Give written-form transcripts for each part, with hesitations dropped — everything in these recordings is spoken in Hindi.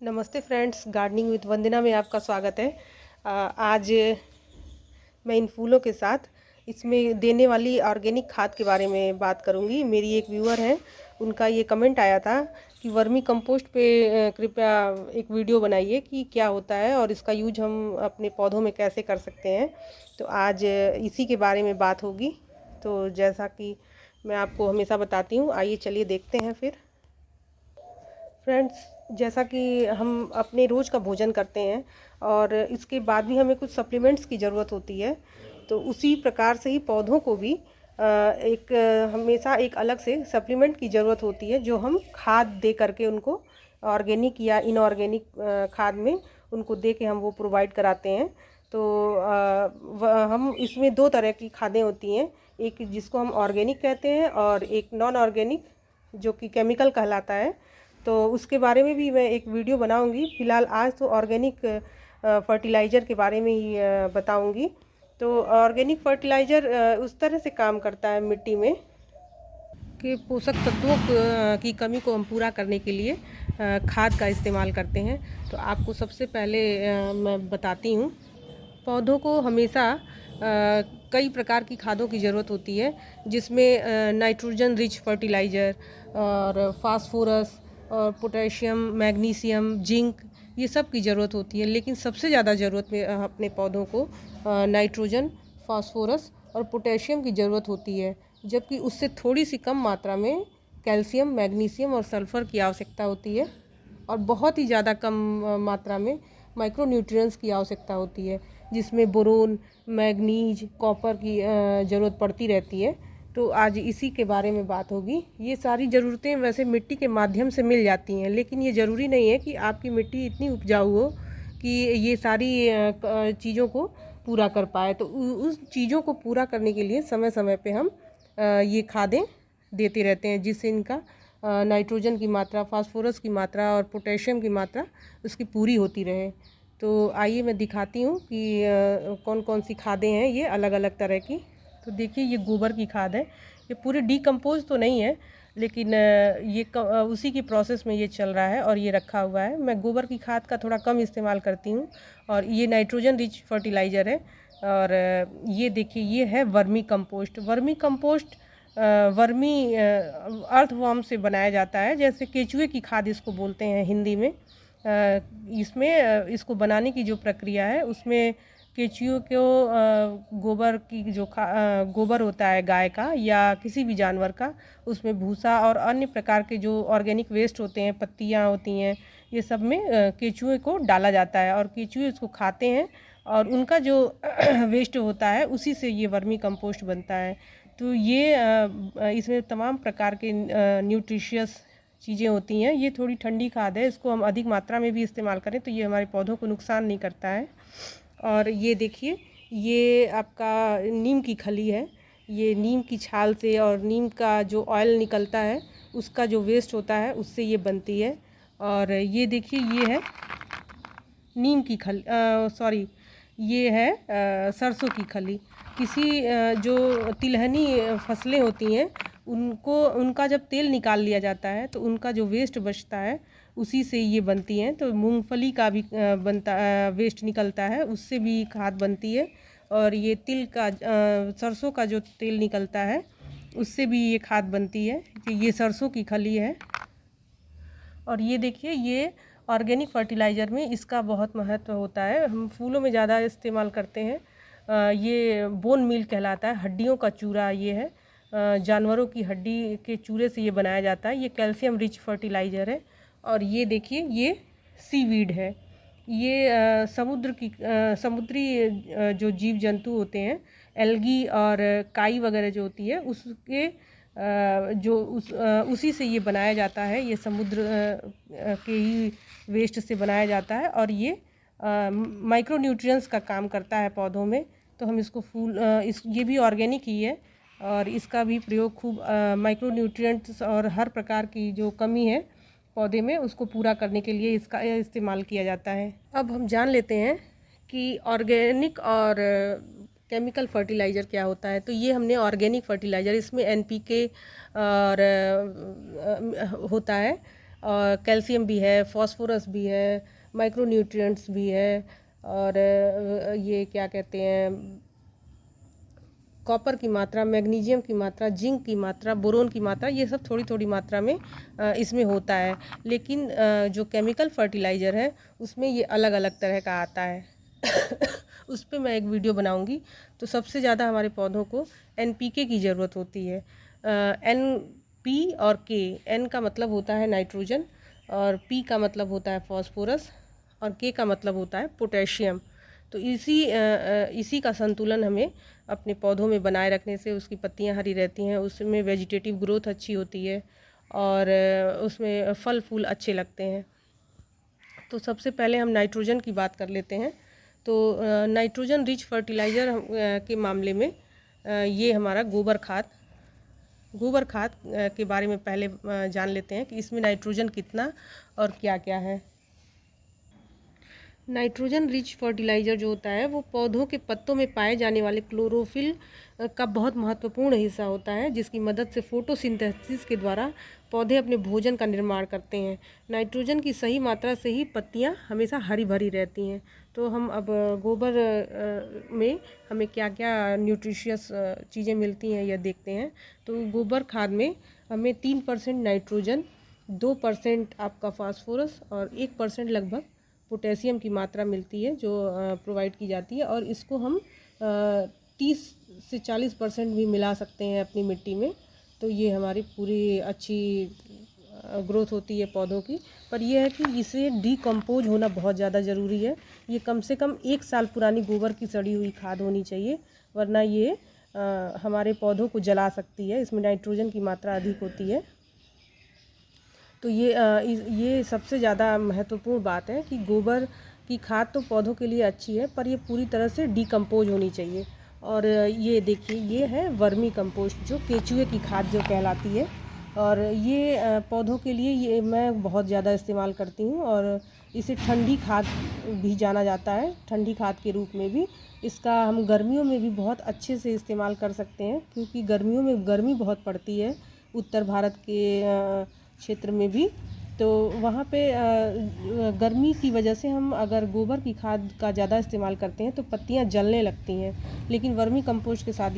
नमस्ते फ्रेंड्स, गार्डनिंग विद वंदना में आपका स्वागत है। आज मैं इन फूलों के साथ इसमें देने वाली ऑर्गेनिक खाद के बारे में बात करूंगी। मेरी एक व्यूअर है, उनका ये कमेंट आया था कि वर्मी कंपोस्ट पे कृपया एक वीडियो बनाइए कि क्या होता है और इसका यूज हम अपने पौधों में कैसे कर सकते हैं। तो आज इसी के बारे में बात होगी। तो जैसा कि मैं आपको हमेशा बताती हूँ, आइए चलिए देखते हैं फिर। फ्रेंड्स, जैसा कि हम अपने रोज़ का भोजन करते हैं और इसके बाद भी हमें कुछ सप्लीमेंट्स की ज़रूरत होती है, तो उसी प्रकार से ही पौधों को भी हमेशा एक अलग से सप्लीमेंट की ज़रूरत होती है, जो हम खाद दे करके उनको ऑर्गेनिक या इनऑर्गेनिक खाद में उनको दे के हम वो प्रोवाइड कराते हैं। तो हम इसमें दो तरह की खादें होती हैं, एक जिसको हम ऑर्गेनिक कहते हैं और एक नॉन ऑर्गेनिक जो कि केमिकल कहलाता है। तो उसके बारे में भी मैं एक वीडियो बनाऊंगी। फ़िलहाल आज तो ऑर्गेनिक फर्टिलाइज़र के बारे में ही बताऊंगी। तो ऑर्गेनिक फर्टिलाइज़र उस तरह से काम करता है मिट्टी में कि पोषक तत्वों की कमी को हम पूरा करने के लिए खाद का इस्तेमाल करते हैं। तो आपको सबसे पहले मैं बताती हूँ। पौधों को हमेशा कई प्रकार की खादों की ज़रूरत होती है, जिसमें नाइट्रोजन रिच फर्टिलाइज़र और फास्फोरस और पोटेशियम, मैग्नीशियम, जिंक, ये सब की ज़रूरत होती है। लेकिन सबसे ज़्यादा ज़रूरत में अपने पौधों को नाइट्रोजन, फास्फोरस और पोटेशियम की ज़रूरत होती है, जबकि उससे थोड़ी सी कम मात्रा में कैल्शियम, मैग्नीशियम और सल्फ़र की आवश्यकता होती है और बहुत ही ज़्यादा कम मात्रा में माइक्रो न्यूट्रिएंट्स की आवश्यकता होती है, जिसमें बोरोन, मैग्नीज, कॉपर की ज़रूरत पड़ती रहती है। तो आज इसी के बारे में बात होगी। ये सारी ज़रूरतें वैसे मिट्टी के माध्यम से मिल जाती हैं, लेकिन ये ज़रूरी नहीं है कि आपकी मिट्टी इतनी उपजाऊ हो कि ये सारी चीज़ों को पूरा कर पाए। तो उस चीज़ों को पूरा करने के लिए समय समय पे हम ये खादें देते रहते हैं, जिससे इनका नाइट्रोजन की मात्रा, फास्फोरस की मात्रा और पोटेशियम की मात्रा उसकी पूरी होती रहे। तो आइए मैं दिखाती हूँ कि कौन कौन सी खादें हैं ये अलग अलग तरह की। तो देखिए, ये गोबर की खाद है। ये पूरी डीकम्पोज तो नहीं है, लेकिन उसी की प्रोसेस में ये चल रहा है और ये रखा हुआ है। मैं गोबर की खाद का थोड़ा कम इस्तेमाल करती हूँ और ये नाइट्रोजन रिच फर्टिलाइज़र है। और ये देखिए, ये है vermi compost. Vermi compost vermi earthworm से बनाया जाता है, जैसे केचुए की खाद इसको बोलते हैं हिंदी में। इसमें इसको बनाने की जो प्रक्रिया है, उसमें केचुओं को गोबर की जो गोबर होता है गाय का या किसी भी जानवर का, उसमें भूसा और अन्य प्रकार के जो ऑर्गेनिक वेस्ट होते हैं, पत्तियाँ होती हैं, ये सब में केचुए को डाला जाता है और केचुए इसको खाते हैं और उनका जो वेस्ट होता है उसी से ये वर्मी कंपोस्ट बनता है। तो ये इसमें तमाम प्रकार के न्यूट्रिशियस चीज़ें होती हैं। ये थोड़ी ठंडी खाद है, इसको हम अधिक मात्रा में भी इस्तेमाल करें तो ये हमारे पौधों को नुकसान नहीं करता है। और ये देखिए, ये आपका नीम की खली है। ये नीम की छाल से और नीम का जो ऑयल निकलता है, उसका जो वेस्ट होता है, उससे ये बनती है। और ये देखिए, ये है नीम की खली, सॉरी, ये है सरसों की खली। किसी जो तिलहनी फसलें होती हैं, उनका जब तेल निकाल लिया जाता है तो उनका जो वेस्ट बचता है उसी से ये बनती हैं। तो मूंगफली का भी वेस्ट निकलता है, उससे भी खाद बनती है। और ये तिल का सरसों का जो तेल निकलता है, उससे भी ये खाद बनती है। कि ये सरसों की खली है। और ये देखिए, ये ऑर्गेनिक फर्टिलाइज़र में इसका बहुत महत्व होता है। हम फूलों में ज़्यादा इस्तेमाल करते हैं। ये बोन मील कहलाता है, हड्डियों का चूरा ये है। जानवरों की हड्डी के चूरे से ये बनाया जाता है। ये कैल्शियम रिच फर्टिलाइज़र है। और ये देखिए, ये सीवीड है। ये समुद्री जो जीव जंतु होते हैं, एल्गी और काई वगैरह जो होती है, उसके उसी से ये बनाया जाता है। ये समुद्र के ही वेस्ट से बनाया जाता है और ये माइक्रो न्यूट्रिएंट्स का काम करता है पौधों में। तो हम इसको ये भी ऑर्गेनिक ही है और इसका भी प्रयोग खूब माइक्रो न्यूट्रिएंट्स और हर प्रकार की जो कमी है पौधे में, उसको पूरा करने के लिए इसका इस्तेमाल किया जाता है। अब हम जान लेते हैं कि ऑर्गेनिक और केमिकल फर्टिलाइज़र क्या होता है। तो ये हमने ऑर्गेनिक फर्टिलाइज़र, इसमें एनपीके और होता है और कैल्शियम भी है, फास्फोरस भी है, माइक्रोन्यूट्रिएंट्स भी है, और ये क्या कहते हैं, कॉपर की मात्रा, मैग्नीशियम की मात्रा, जिंक की मात्रा, बोरोन की मात्रा, ये सब थोड़ी थोड़ी मात्रा में इसमें होता है। लेकिन जो केमिकल फर्टिलाइज़र है उसमें ये अलग अलग तरह का आता है। उस पर मैं एक वीडियो बनाऊंगी। तो सबसे ज़्यादा हमारे पौधों को NPK की ज़रूरत होती है। NP और K, N का मतलब होता है नाइट्रोजन, और P का मतलब होता है फास्फोरस, और K का मतलब होता है पोटेशियम। तो इसी का संतुलन हमें अपने पौधों में बनाए रखने से उसकी पत्तियां हरी रहती हैं, उसमें वेजिटेटिव ग्रोथ अच्छी होती है, और उसमें फल फूल अच्छे लगते हैं। तो सबसे पहले हम नाइट्रोजन की बात कर लेते हैं। तो नाइट्रोजन रिच फर्टिलाइज़र के मामले में ये हमारा गोबर खाद के बारे में पहले जान लेते हैं कि इसमें नाइट्रोजन कितना और क्या क्या है। नाइट्रोजन रिच फर्टिलाइज़र जो होता है वो पौधों के पत्तों में पाए जाने वाले क्लोरोफिल का बहुत महत्वपूर्ण हिस्सा होता है, जिसकी मदद से फोटोसिंथेसिस के द्वारा पौधे अपने भोजन का निर्माण करते हैं। नाइट्रोजन की सही मात्रा से ही पत्तियां हमेशा हरी भरी रहती हैं। तो हम अब गोबर में हमें क्या क्या न्यूट्रिशियस चीज़ें मिलती हैं यह देखते हैं। तो गोबर खाद में हमें 3% नाइट्रोजन, 2% आपका फास्फोरस और 1% लगभग पोटेशियम की मात्रा मिलती है, जो प्रोवाइड की जाती है। और इसको हम 30 से 40% भी मिला सकते हैं अपनी मिट्टी में। तो ये हमारी पूरी अच्छी ग्रोथ होती है पौधों की। पर यह है कि इसे डिकम्पोज होना बहुत ज़्यादा ज़रूरी है। ये कम से कम 1 साल पुरानी गोबर की सड़ी हुई खाद होनी चाहिए, वरना ये हमारे पौधों को जला सकती है। इसमें नाइट्रोजन की मात्रा अधिक होती है। तो ये सबसे ज़्यादा महत्वपूर्ण बात है कि गोबर की खाद तो पौधों के लिए अच्छी है, पर ये पूरी तरह से डिकम्पोज होनी चाहिए। और ये देखिए, ये है वर्मी कंपोस्ट, जो केचुए की खाद जो कहलाती है। और ये पौधों के लिए ये मैं बहुत ज़्यादा इस्तेमाल करती हूँ, और इसे ठंडी खाद भी जाना जाता है, ठंडी खाद के रूप में भी। इसका हम गर्मियों में भी बहुत अच्छे से इस्तेमाल कर सकते हैं, क्योंकि गर्मियों में गर्मी बहुत पड़ती है उत्तर भारत के क्षेत्र में भी। तो वहाँ पे गर्मी की वजह से हम अगर गोबर की खाद का ज़्यादा इस्तेमाल करते हैं तो पत्तियाँ जलने लगती हैं। लेकिन वर्मी कंपोस्ट के साथ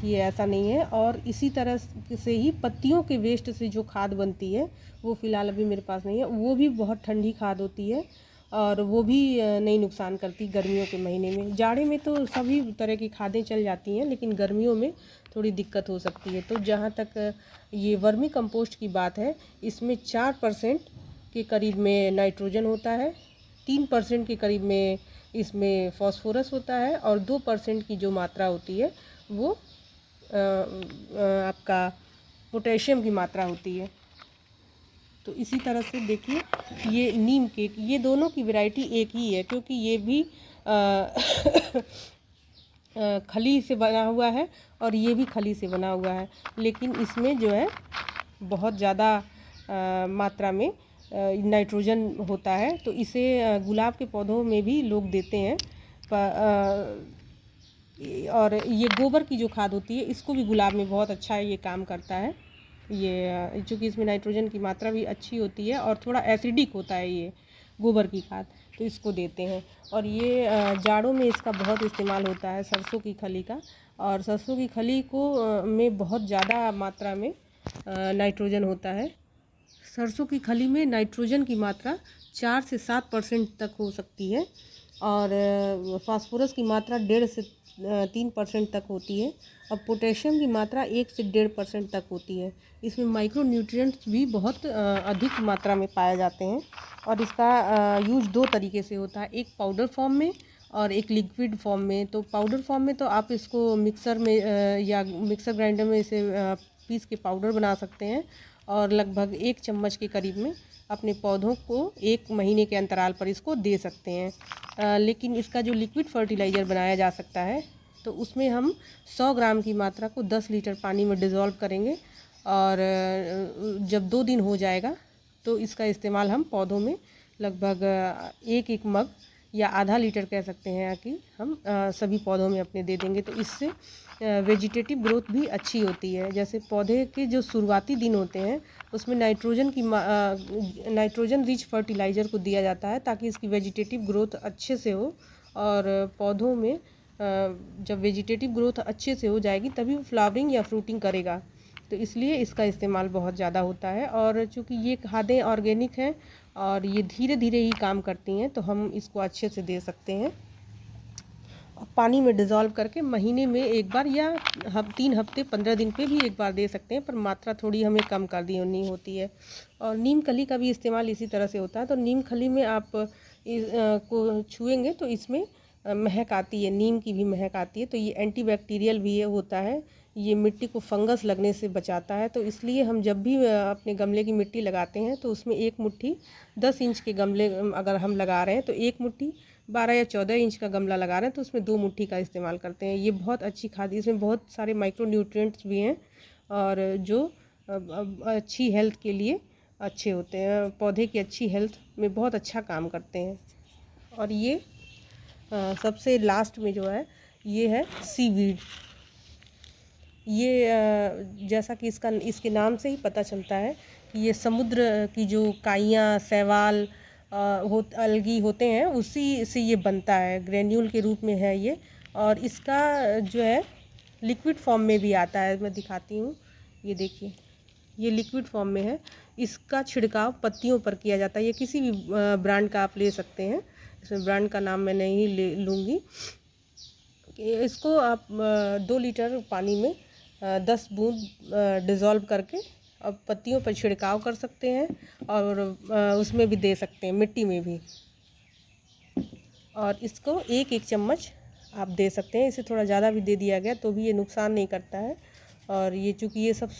ये ऐसा नहीं है। और इसी तरह से ही पत्तियों के वेस्ट से जो खाद बनती है, वो फ़िलहाल अभी मेरे पास नहीं है, वो भी बहुत ठंडी खाद होती है, और वो भी नहीं नुकसान करती गर्मियों के महीने में। जाड़े में तो सभी तरह की खादें चल जाती हैं, लेकिन गर्मियों में थोड़ी दिक्कत हो सकती है। तो जहाँ तक ये वर्मी कंपोस्ट की बात है, इसमें 4% के करीब में नाइट्रोजन होता है, 3% के करीब में इसमें फास्फोरस होता है, और 2% की जो मात्रा होती है वो आपका पोटेशियम की मात्रा होती है। तो इसी तरह से देखिए, ये नीम केक, ये दोनों की वैरायटी एक ही है, क्योंकि ये भी खली से बना हुआ है और ये भी खली से बना हुआ है। लेकिन इसमें जो है बहुत ज़्यादा मात्रा में नाइट्रोजन होता है। तो इसे गुलाब के पौधों में भी लोग देते हैं। और ये गोबर की जो खाद होती है, इसको भी गुलाब में बहुत अच्छा ये काम करता है। ये चूँकि इसमें नाइट्रोजन की मात्रा भी अच्छी होती है और थोड़ा एसिडिक होता है ये गोबर की खाद, तो इसको देते हैं। और ये जाड़ों में इसका बहुत इस्तेमाल होता है, सरसों की खली का। और सरसों की खली को में बहुत ज़्यादा मात्रा में नाइट्रोजन होता है। सरसों की खली में नाइट्रोजन की मात्रा 4 से 7% तक हो सकती है, और फास्फोरस की मात्रा 1.5 से 3% तक होती है, और पोटेशियम की मात्रा 1 से 1.5% तक होती है। इसमें माइक्रो न्यूट्रिएंट्स भी बहुत अधिक मात्रा में पाए जाते हैं। और इसका यूज 2 तरीके से होता है, एक पाउडर फॉर्म में और एक लिक्विड फॉर्म में। तो पाउडर फॉर्म में तो आप इसको मिक्सर में या मिक्सर ग्राइंडर में इसे पीस के पाउडर बना सकते हैं, और लगभग 1 चम्मच के करीब में अपने पौधों को 1 महीने के अंतराल पर इसको दे सकते हैं। लेकिन इसका जो लिक्विड फर्टिलाइज़र बनाया जा सकता है, तो उसमें हम 100 ग्राम की मात्रा को 10 लीटर पानी में डिज़ोल्व करेंगे, और जब 2 दिन हो जाएगा तो इसका इस्तेमाल हम पौधों में लगभग 1 मग या आधा लीटर कह सकते हैं कि हम सभी पौधों में अपने दे देंगे। तो इससे वेजिटेटिव ग्रोथ भी अच्छी होती है। जैसे पौधे के जो शुरुआती दिन होते हैं उसमें नाइट्रोजन रिच फर्टिलाइज़र को दिया जाता है ताकि इसकी वेजिटेटिव ग्रोथ अच्छे से हो। और पौधों में जब वेजिटेटिव ग्रोथ अच्छे से हो जाएगी तभी वो फ्लावरिंग या फ्रूटिंग करेगा, तो इसलिए इसका इस्तेमाल बहुत ज़्यादा होता है। और चूँकि ये खादें ऑर्गेनिक हैं और ये धीरे धीरे ही काम करती हैं, तो हम इसको अच्छे से दे सकते हैं। पानी में डिज़ोल्व करके महीने में एक बार या 3 हफ्ते 15 दिन पे भी एक बार दे सकते हैं, पर मात्रा थोड़ी हमें कम कर देनी होती है। और नीम खली का भी इस्तेमाल इसी तरह से होता है। तो नीम खली में आप को छुएंगे तो इसमें महक आती है, नीम की भी महक आती है। तो ये एंटीबैक्टीरियल भी ये होता है, ये मिट्टी को फंगस लगने से बचाता है। तो इसलिए हम जब भी अपने गमले की मिट्टी लगाते हैं तो उसमें एक मुट्ठी 10 इंच के गमले अगर हम लगा रहे हैं तो एक मुट्ठी, 12 या 14 इंच का गमला लगा रहे हैं तो उसमें 2 मुट्ठी का इस्तेमाल करते हैं। ये बहुत अच्छी खाद, इसमें बहुत सारे माइक्रो न्यूट्रिएंट्स भी हैं और जो अच्छी हेल्थ के लिए अच्छे होते हैं, पौधे की अच्छी हेल्थ में बहुत अच्छा काम करते हैं। और ये सबसे लास्ट में जो है ये है सीवीड। ये जैसा कि इसके नाम से ही पता चलता है कि ये समुद्र की जो काइयाँ, शैवाल अलगी होते हैं उसी से ये बनता है, ग्रेन्यूल के रूप में है ये। और इसका जो है लिक्विड फॉर्म में भी आता है, मैं दिखाती हूँ, ये देखिए ये लिक्विड फॉर्म में है। इसका छिड़काव पत्तियों पर किया जाता है। ये किसी भी ब्रांड का आप ले सकते हैं, इसमें ब्रांड का नाम मैं नहीं लूँगी। इसको आप 2 लीटर पानी में 10 बूंद डिज़ोल्व करके अब पत्तियों पर छिड़काव कर सकते हैं और उसमें भी दे सकते हैं, मिट्टी में भी। और इसको 1-1 चम्मच आप दे सकते हैं, इसे थोड़ा ज़्यादा भी दे दिया गया तो भी ये नुकसान नहीं करता है। और ये चूँकि ये सब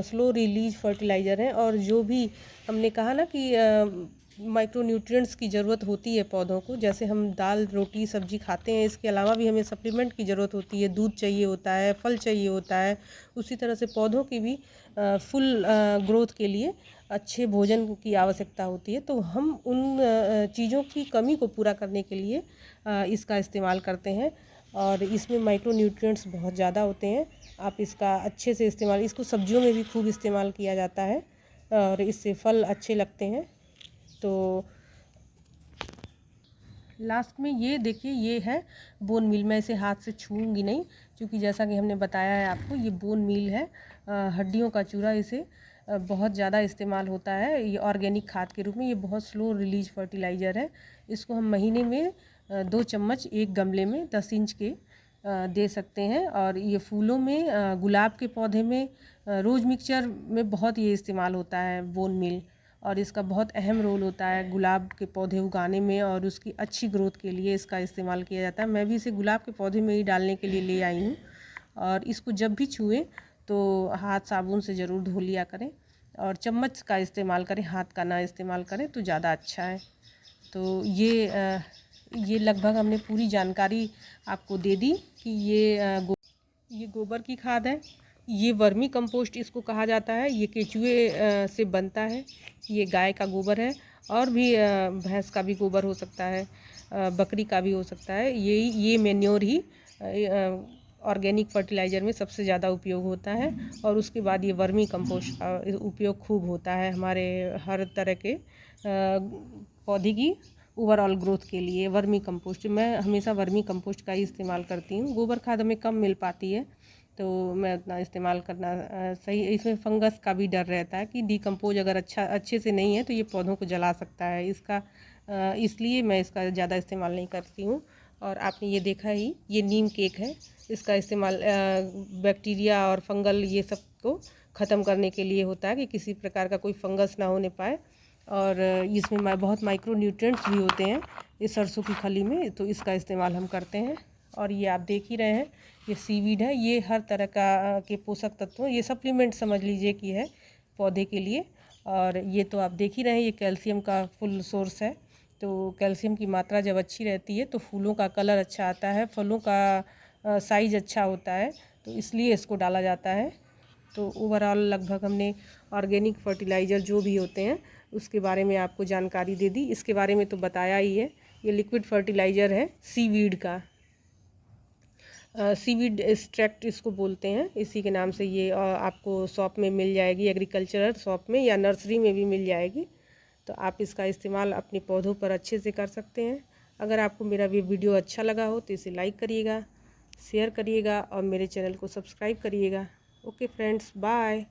स्लो रिलीज फर्टिलाइज़र हैं और जो भी हमने कहा ना कि माइक्रो न्यूट्रिएंट्स की ज़रूरत होती है पौधों को, जैसे हम दाल रोटी सब्जी खाते हैं, इसके अलावा भी हमें सप्लीमेंट की ज़रूरत होती है, दूध चाहिए होता है, फल चाहिए होता है। उसी तरह से पौधों की भी फुल ग्रोथ के लिए अच्छे भोजन की आवश्यकता होती है। तो हम उन चीज़ों की कमी को पूरा करने के लिए इसका इस्तेमाल करते हैं। और इसमें माइक्रो न्यूट्रिएंट्स बहुत ज़्यादा होते हैं। आप इसका अच्छे से इस्तेमाल, इसको सब्जियों में भी खूब इस्तेमाल किया जाता है और इससे फल अच्छे लगते हैं। तो लास्ट में ये देखिए, ये है बोन मील। मैं इसे हाथ से छूऊंगी नहीं क्योंकि जैसा कि हमने बताया है आपको, ये बोन मील है, हड्डियों का चूरा। इसे बहुत ज़्यादा इस्तेमाल होता है ये ऑर्गेनिक खाद के रूप में। ये बहुत स्लो रिलीज फर्टिलाइज़र है। इसको हम महीने में 2 चम्मच एक गमले में 10 इंच के दे सकते हैं। और ये फूलों में, गुलाब के पौधे में, रोज़ मिक्सचर में बहुत ये इस्तेमाल होता है बोन मील। और इसका बहुत अहम रोल होता है गुलाब के पौधे उगाने में और उसकी अच्छी ग्रोथ के लिए इसका इस्तेमाल किया जाता है। मैं भी इसे गुलाब के पौधे में ही डालने के लिए ले आई हूँ। और इसको जब भी छुएं तो हाथ साबुन से ज़रूर धो लिया करें और चम्मच का इस्तेमाल करें, हाथ का ना इस्तेमाल करें तो ज़्यादा अच्छा है। तो ये लगभग हमने पूरी जानकारी आपको दे दी कि ये गोबर की खाद है, ये वर्मी कंपोस्ट इसको कहा जाता है, ये केचुए से बनता है, ये गाय का गोबर है और भी भैंस का भी गोबर हो सकता है, बकरी का भी हो सकता है। ये मैन्योर ही ऑर्गेनिक फर्टिलाइज़र में सबसे ज़्यादा उपयोग होता है। और उसके बाद ये वर्मी कंपोस्ट का उपयोग खूब होता है हमारे हर तरह के पौधे की ओवरऑल ग्रोथ के लिए। वर्मी कंपोस्ट, मैं हमेशा वर्मी कंपोस्ट का ही इस्तेमाल करती हूँ। गोबर खाद हमें कम मिल पाती है तो मैं उतना इस्तेमाल करना सही। इसमें फंगस का भी डर रहता है कि डिकम्पोज अगर अच्छे से नहीं है तो ये पौधों को जला सकता है, इसलिए मैं इसका ज़्यादा इस्तेमाल नहीं करती हूँ। और आपने ये देखा ही, ये नीम केक है, इसका इस्तेमाल बैक्टीरिया और फंगल ये सब को ख़त्म करने के लिए होता है कि किसी प्रकार का कोई फंगस ना होने पाए। और इसमें बहुत माइक्रो न्यूट्रिएंट्स भी होते हैं इस सरसों की खली में, तो इसका इस्तेमाल हम करते हैं। और ये आप देख ही रहे हैं, ये सीवीड है, ये हर तरह का के पोषक तत्वों, ये सप्लीमेंट समझ लीजिए कि है पौधे के लिए। और ये तो आप देख ही रहे हैं, ये कैल्शियम का फुल सोर्स है। तो कैल्शियम की मात्रा जब अच्छी रहती है तो फूलों का कलर अच्छा आता है, फलों का साइज अच्छा होता है, तो इसलिए इसको डाला जाता है। तो ओवरऑल लगभग हमने ऑर्गेनिक फर्टिलाइज़र जो भी होते हैं उसके बारे में आपको जानकारी दे दी। इसके बारे में तो बताया ही है। ये लिक्विड फर्टिलाइज़र है सीवीड का। सीवीड एक्सट्रैक्ट इसको बोलते हैं, इसी के नाम से ये आपको शॉप में मिल जाएगी, एग्रीकल्चरल शॉप में या नर्सरी में भी मिल जाएगी। तो आप इसका इस्तेमाल अपने पौधों पर अच्छे से कर सकते हैं। अगर आपको मेरा ये वीडियो अच्छा लगा हो तो इसे लाइक करिएगा, शेयर करिएगा और मेरे चैनल को सब्सक्राइब करिएगा। Okay friends, bye.